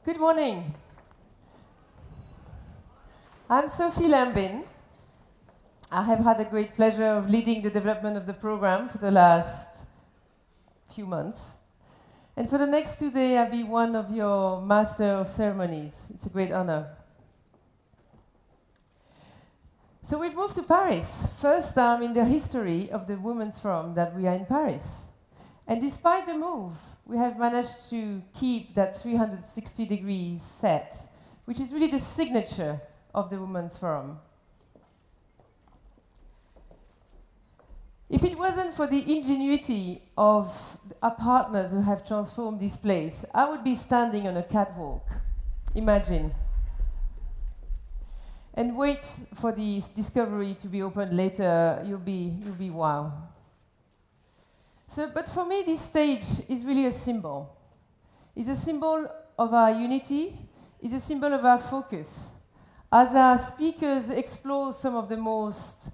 Good morning. I'm Sophie Lambin. I have had the great pleasure of leading the development of the program for the last few months. And for the next 2 days, I'll be one of your master of ceremonies. It's a great honor. So we've moved to Paris. First time in the history of the Women's Forum that we are in Paris. And despite the move, we have managed to keep that 360 degrees set, which is really the signature of the Women's Forum. If it wasn't for the ingenuity of our partners who have transformed this place, I would be standing on a catwalk. Imagine. And wait for the discovery to be opened later. You'll be wow. So, but for me, this stage is really a symbol. It's a symbol of our unity. It's a symbol of our focus. As our speakers explore some of the most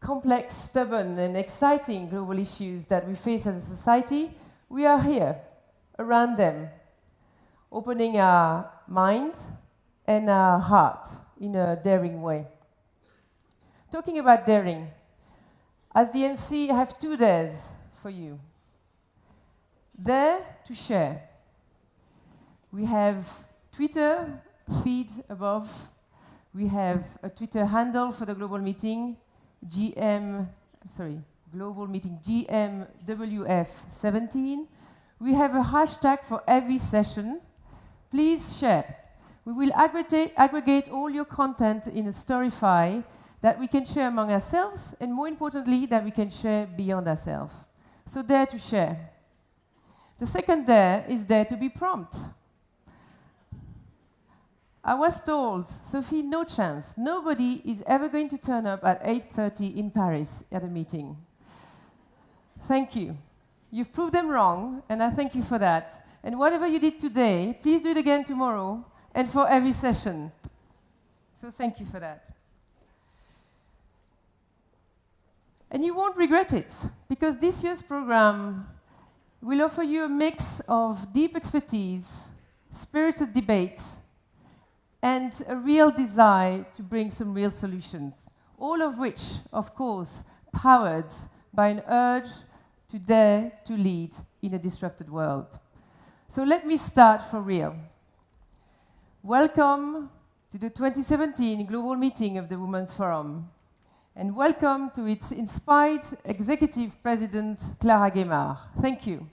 complex, stubborn, and exciting global issues that we face as a society, we are here, around them, opening our mind and our heart in a daring way. Talking about daring, as the MC, I have 2 days for you. Dare to share. We have Twitter feed above. We have a Twitter handle for the global meeting, global meeting GMWF17. We have a hashtag for every session. Please share. We will aggregate all your content in a story file that we can share among ourselves, and more importantly, that we can share beyond ourselves. So dare to share. The second dare is dare to be prompt. I was told, Sophie, no chance. Nobody is ever going to turn up at 8:30 in Paris at a meeting. Thank you. You've proved them wrong, and I thank you for that. And whatever you did today, please do it again tomorrow and for every session. So thank you for that. And you won't regret it, because this year's program will offer you a mix of deep expertise, spirited debate, and a real desire to bring some real solutions, all of which, of course, powered by an urge to dare to lead in a disrupted world. So let me start for real. Welcome to the 2017 Global Meeting of the Women's Forum, and welcome to its inspired Executive President, Clara Gaymard. Thank you.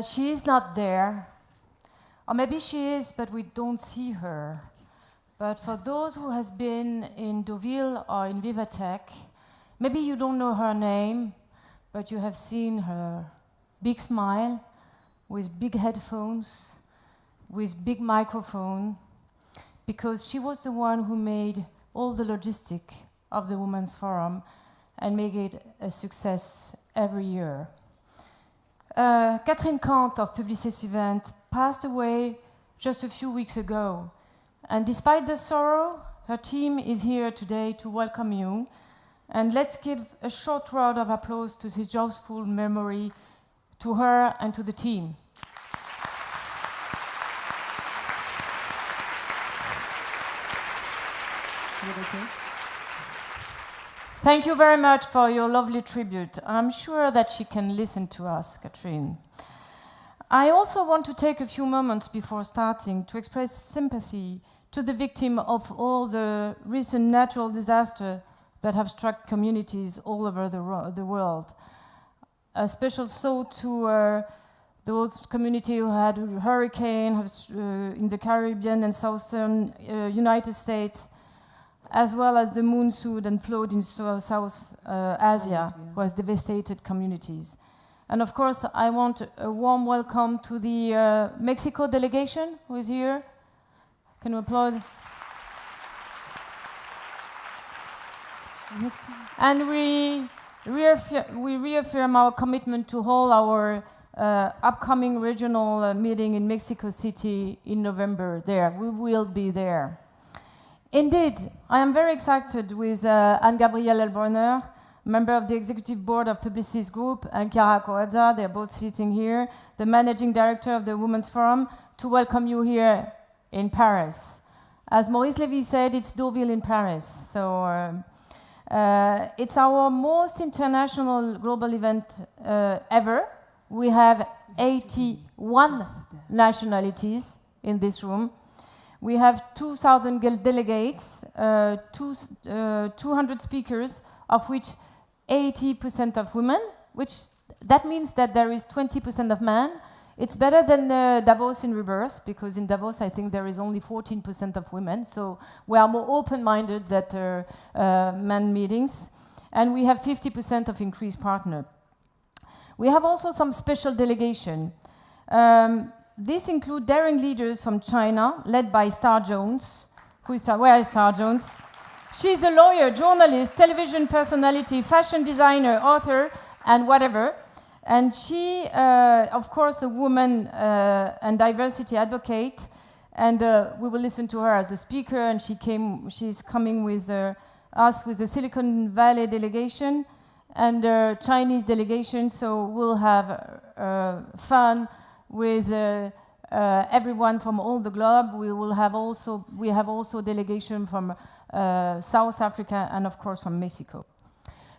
She is not there, or maybe she is, but we don't see her. But for those who has been in Deauville or in Vivatech, maybe you don't know her name, but you have seen her big smile, with big headphones, with big microphone, because she was the one who made all the logistic of the Women's Forum and make it a success every year. Catherine Kant of Publicis Event passed away just a few weeks ago. And despite the sorrow, her team is here today to welcome you. And let's give a short round of applause to this joyful memory to her and to the team. Thank you very much for your lovely tribute. I'm sure that she can listen to us, Catherine. I also want to take a few moments before starting to express sympathy to the victim of all the recent natural disasters that have struck communities all over the world. A special thought to those communities who had a hurricane in the Caribbean and southern United States, as well as the monsoon and flood in South Asia, was devastated communities. And of course, I want a warm welcome to the Mexico delegation who is here. Can you applaud? And we reaffirm our commitment to hold our upcoming regional meeting in Mexico City in November there. We will be there. Indeed, I am very excited with Anne-Gabrielle Elbronner, member of the executive board of Publicis Group, and Clara Corazza, they're both sitting here, the managing director of the Women's Forum, to welcome you here in Paris. As Maurice Lévy said, it's Deauville in Paris. So it's our most international global event ever. We have 81 nationalities in this room. We have 2,000 delegates, 200 speakers, of which 80% of women, which that means that there is 20% of men. It's better than Davos in reverse, because in Davos I think there is only 14% of women, so we are more open-minded than men meetings. And we have 50% of increased partner. We have also some special delegation. These include daring leaders from China, led by Star Jones. Where is Star Jones? She's a lawyer, journalist, television personality, fashion designer, author, and whatever. And she, of course, a woman and diversity advocate. And we will listen to her as a speaker. And she's coming with us with the Silicon Valley delegation and Chinese delegation. So we'll have fun with everyone from all the globe. We have also delegation from South Africa and of course from Mexico.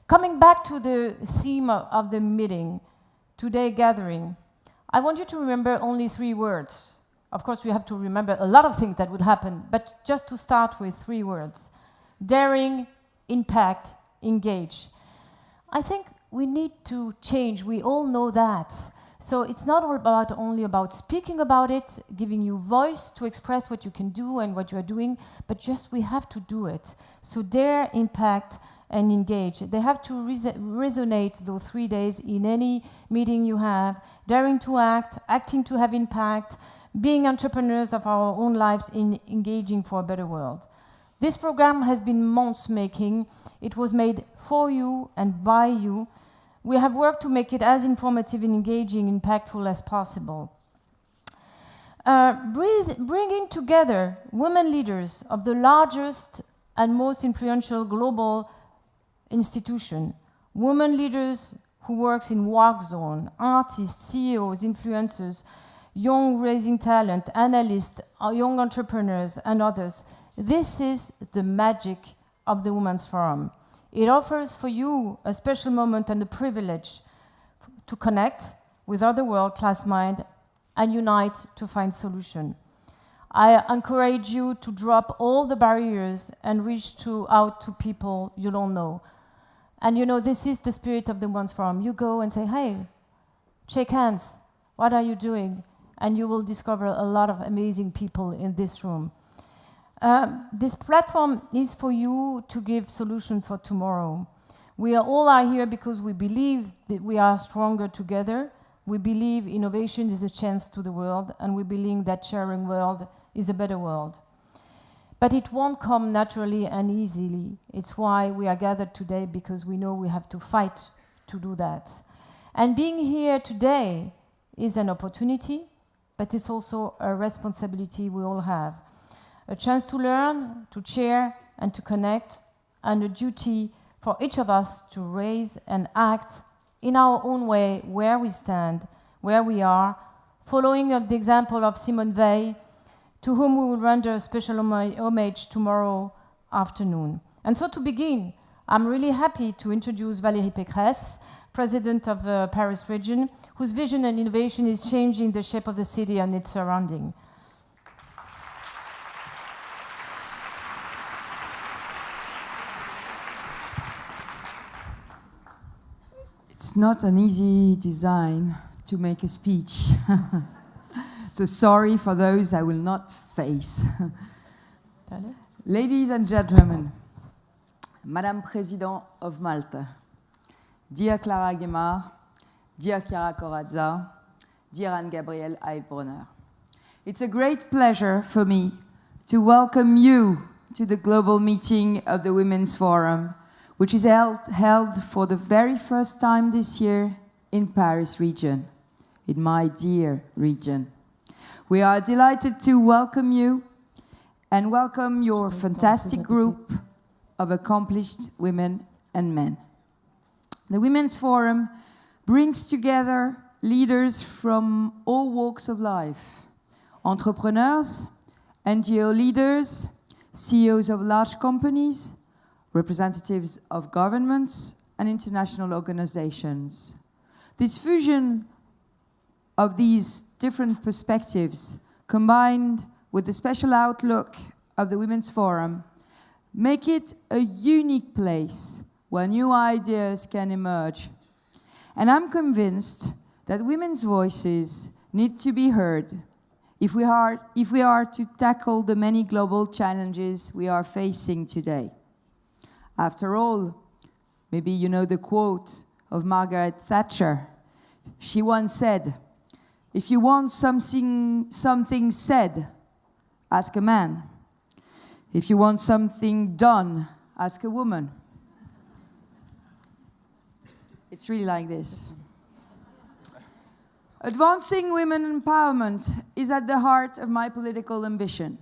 Coming back to the theme of the meeting, today gathering, I want you to remember only 3 words. Of course, we have to remember a lot of things that would happen, but just to start with 3 words. Daring, impact, engage. I think we need to change. We all know that. So it's not only about speaking about it, giving you voice to express what you can do and what you are doing, but just we have to do it. So dare, impact, and engage. They have to resonate those 3 days in any meeting you have, daring to act, acting to have impact, being entrepreneurs of our own lives in engaging for a better world. This program has been months making. It was made for you and by you. We have worked to make it as informative and engaging, impactful as possible. Bringing together women leaders of the largest and most influential global institution, women leaders who works in work zone, artists, CEOs, influencers, young raising talent, analysts, young entrepreneurs, and others. This is the magic of the Women's Forum. It offers for you a special moment and a privilege to connect with other world-class minds and unite to find solutions. I encourage you to drop all the barriers and reach out to people you don't know. And you know, this is the spirit of the Women's Forum. You go and say, hey, shake hands. What are you doing? And you will discover a lot of amazing people in this room. This platform is for you to give solutions for tomorrow. We all are here because we believe that we are stronger together. We believe innovation is a chance to the world, and we believe that sharing world is a better world. But it won't come naturally and easily. It's why we are gathered today, because we know we have to fight to do that. And being here today is an opportunity, but it's also a responsibility we all have. A chance to learn, to share, and to connect, and a duty for each of us to raise and act in our own way where we stand, where we are, following the example of Simone Weil, to whom we will render a special homage tomorrow afternoon. And so to begin, I'm really happy to introduce Valérie Pécresse, President of the Paris region, whose vision and innovation is changing the shape of the city and its surrounding. It's not an easy design to make a speech. So sorry for those I will not face. Ladies and gentlemen, Madame President of Malta, dear Clara Gaymard, dear Clara Corazza, dear Anne-Gabrielle Elbronner, it's a great pleasure for me to welcome you to the global meeting of the Women's Forum, which is held for the very first time this year in Paris region, in my dear region. We are delighted to welcome you and welcome your fantastic group of accomplished women and men. The Women's Forum brings together leaders from all walks of life, entrepreneurs, NGO leaders, CEOs of large companies, representatives of governments, and international organizations. This fusion of these different perspectives, combined with the special outlook of the Women's Forum, make it a unique place where new ideas can emerge. And I'm convinced that women's voices need to be heard if we are to tackle the many global challenges we are facing today. After all, maybe you know the quote of Margaret Thatcher. She once said, "If you want something said, ask a man. If you want something done, ask a woman." It's really like this. Advancing women empowerment is at the heart of my political ambition.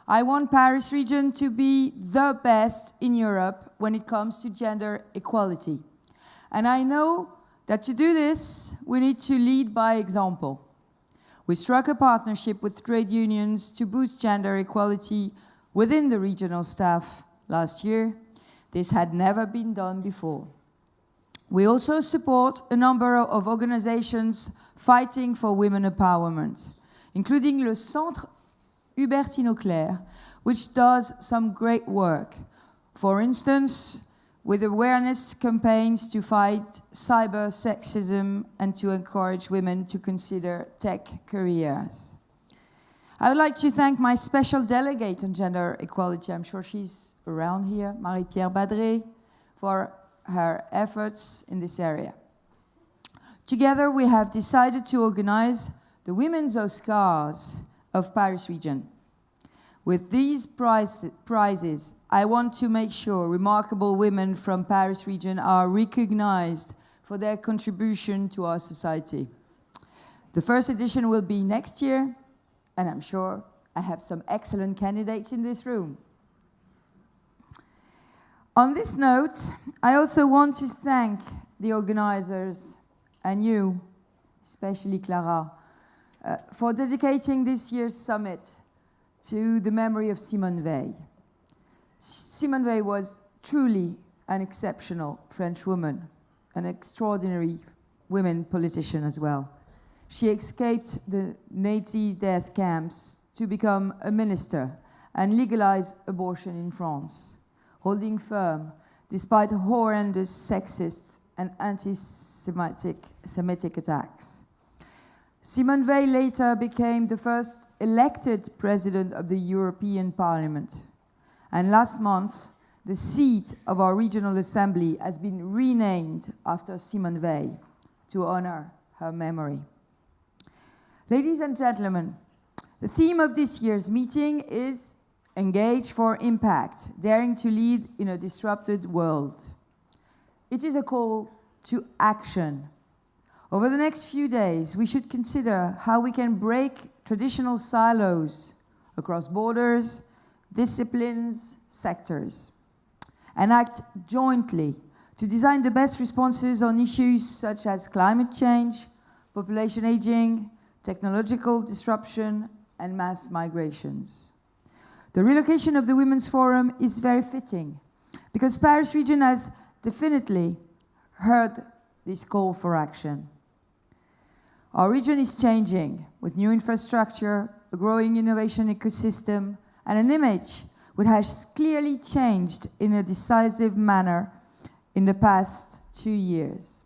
I want Paris region to be the best in Europe when it comes to gender equality. And I know that to do this, we need to lead by example. We struck a partnership with trade unions to boost gender equality within the regional staff last year. This had never been done before. We also support a number of organizations fighting for women empowerment, including le Centre Hubertine-Auclair, which does some great work. For instance, with awareness campaigns to fight cyber sexism and to encourage women to consider tech careers. I would like to thank my special delegate on gender equality, I'm sure she's around here, Marie-Pierre Badré, for her efforts in this area. Together, we have decided to organize the Women's Oscars of Paris region. With these prizes, I want to make sure remarkable women from Paris region are recognized for their contribution to our society. The first edition will be next year, and I'm sure I have some excellent candidates in this room. On this note, I also want to thank the organizers and you, especially Clara, for dedicating this year's summit to the memory of Simone Veil. Simone Veil was truly an exceptional French woman, an extraordinary women politician as well. She escaped the Nazi death camps to become a minister and legalize abortion in France, holding firm despite horrendous sexist and anti-Semitic attacks. Simone Veil later became the first elected president of the European Parliament. And last month, the seat of our regional assembly has been renamed after Simone Veil to honor her memory. Ladies and gentlemen, the theme of this year's meeting is Engage for Impact, Daring to Lead in a Disrupted World. It is a call to action. Over the next few days, we should consider how we can break traditional silos across borders, disciplines, sectors, and act jointly to design the best responses on issues such as climate change, population aging, technological disruption, and mass migrations. The relocation of the Women's Forum is very fitting because Paris region has definitely heard this call for action. Our region is changing with new infrastructure, a growing innovation ecosystem, and an image which has clearly changed in a decisive manner in the past 2 years.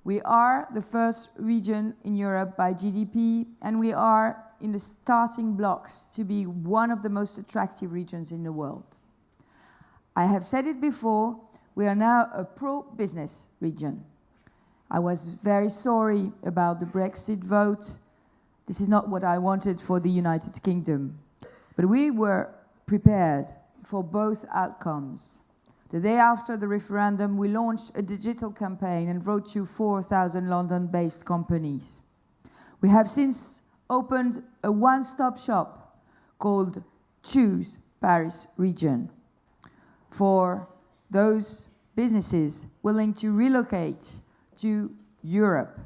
We are the first region in Europe by GDP, and we are in the starting blocks to be one of the most attractive regions in the world. I have said it before, we are now a pro-business region. I was very sorry about the Brexit vote. This is not what I wanted for the United Kingdom. But we were prepared for both outcomes. The day after the referendum, we launched a digital campaign and wrote to 4,000 London-based companies. We have since opened a one-stop shop called choose Paris region. For those businesses willing to relocate to Europe,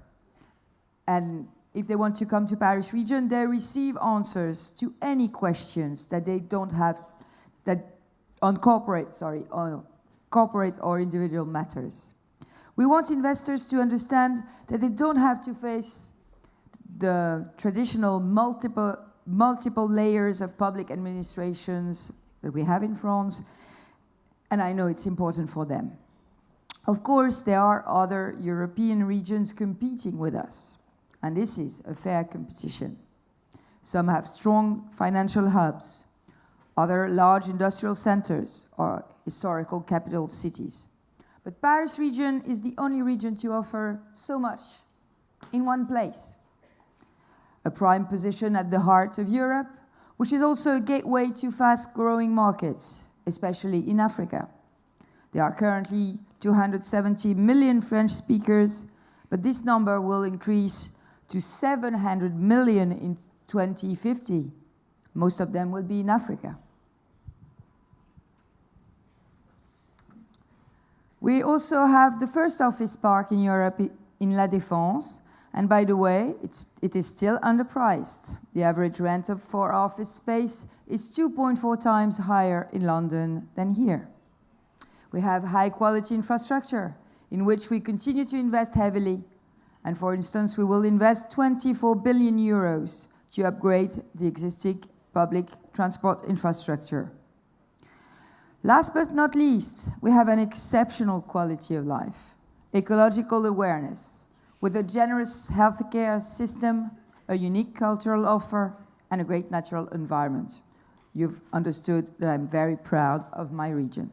and if they want to come to Paris region, they receive answers to any questions that they don't have on corporate or individual matters. We want investors to understand that they don't have to face the traditional multiple layers of public administrations that we have in France, and I know it's important for them. Of course, there are other European regions competing with us, and this is a fair competition. Some have strong financial hubs, other large industrial centers or historical capital cities. But Paris region is the only region to offer so much in one place. A prime position at the heart of Europe, which is also a gateway to fast-growing markets, especially in Africa. There are currently 270 million French speakers, but this number will increase to 700 million in 2050. Most of them will be in Africa. We also have the first office park in Europe in La Défense, and by the way, it is still underpriced. The average rent for office space is 2.4 times higher in London than here. We have high-quality infrastructure in which we continue to invest heavily, and for instance, we will invest 24 billion euros to upgrade the existing public transport infrastructure. Last but not least, we have an exceptional quality of life, ecological awareness, with a generous healthcare system, a unique cultural offer, and a great natural environment. You've understood that I'm very proud of my region.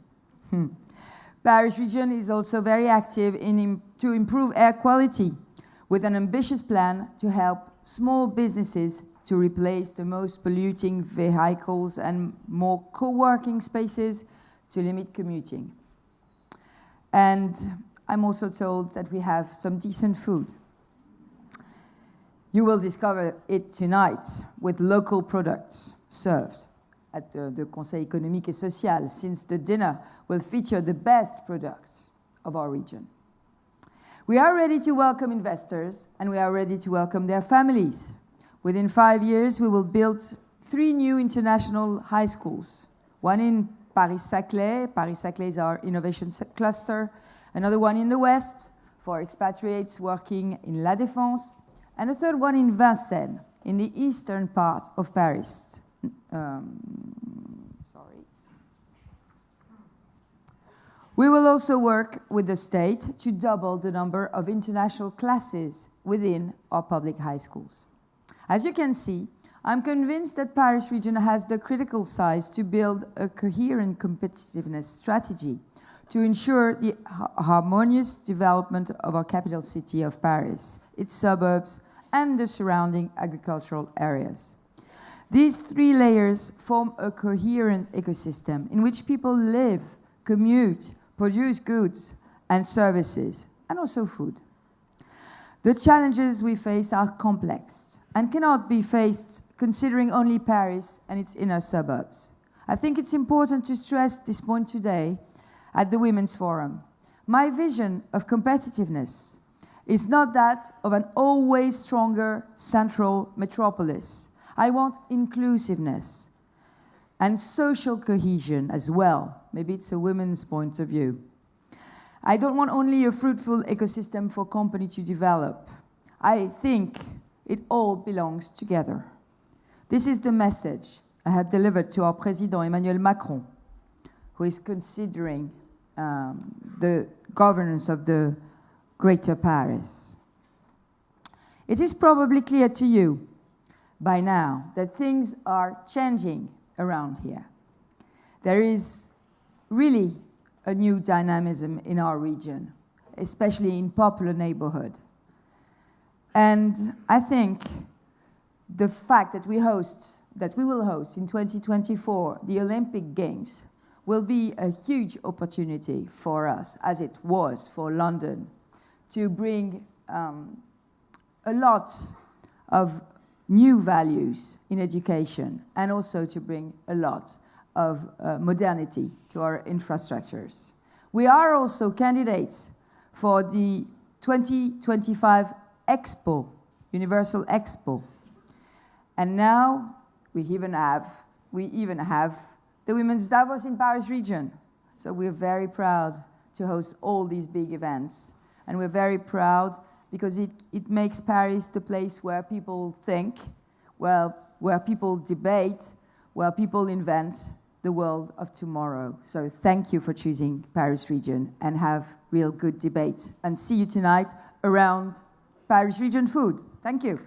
Paris region is also very active to improve air quality, with an ambitious plan to help small businesses to replace the most polluting vehicles and more co-working spaces to limit commuting. And I'm also told that we have some decent food. You will discover it tonight with local products served at the Conseil économique et social, since the dinner will feature the best products of our region. We are ready to welcome investors, and we are ready to welcome their families. Within 5 years, we will build 3 new international high schools, one in Paris-Saclay. Paris-Saclay is our innovation cluster. Another one in the west for expatriates working in La Défense. And a third one in Vincennes, in the eastern part of Paris. We will also work with the state to double the number of international classes within our public high schools. As you can see, I'm convinced that Paris region has the critical size to build a coherent competitiveness strategy to ensure the harmonious development of our capital city of Paris, its suburbs, and the surrounding agricultural areas. These 3 layers form a coherent ecosystem in which people live, commute, produce goods and services, and also food. The challenges we face are complex and cannot be faced considering only Paris and its inner suburbs. I think it's important to stress this point today at the Women's Forum. My vision of competitiveness is not that of an always stronger central metropolis. I want inclusiveness and social cohesion as well. Maybe it's a women's point of view. I don't want only a fruitful ecosystem for companies to develop. I think it all belongs together. This is the message I have delivered to our President Emmanuel Macron, who is considering the governance of the Greater Paris. It is probably clear to you by now that things are changing around here. There is really a new dynamism in our region, especially in popular neighborhood. And I think the fact that we will host in 2024 the Olympic Games will be a huge opportunity for us, as it was for London, to bring a lot of new values in education and also to bring a lot of modernity to our infrastructures. We are also candidates for the 2025 Expo, Universal Expo. And now we even have the Women's Davos in Paris region. So we're very proud to host all these big events. And we're very proud because it makes Paris the place where people think, well, where people debate, where people invent the world of tomorrow. So thank you for choosing Paris region and have real good debates. And see you tonight around Paris region food. Thank you.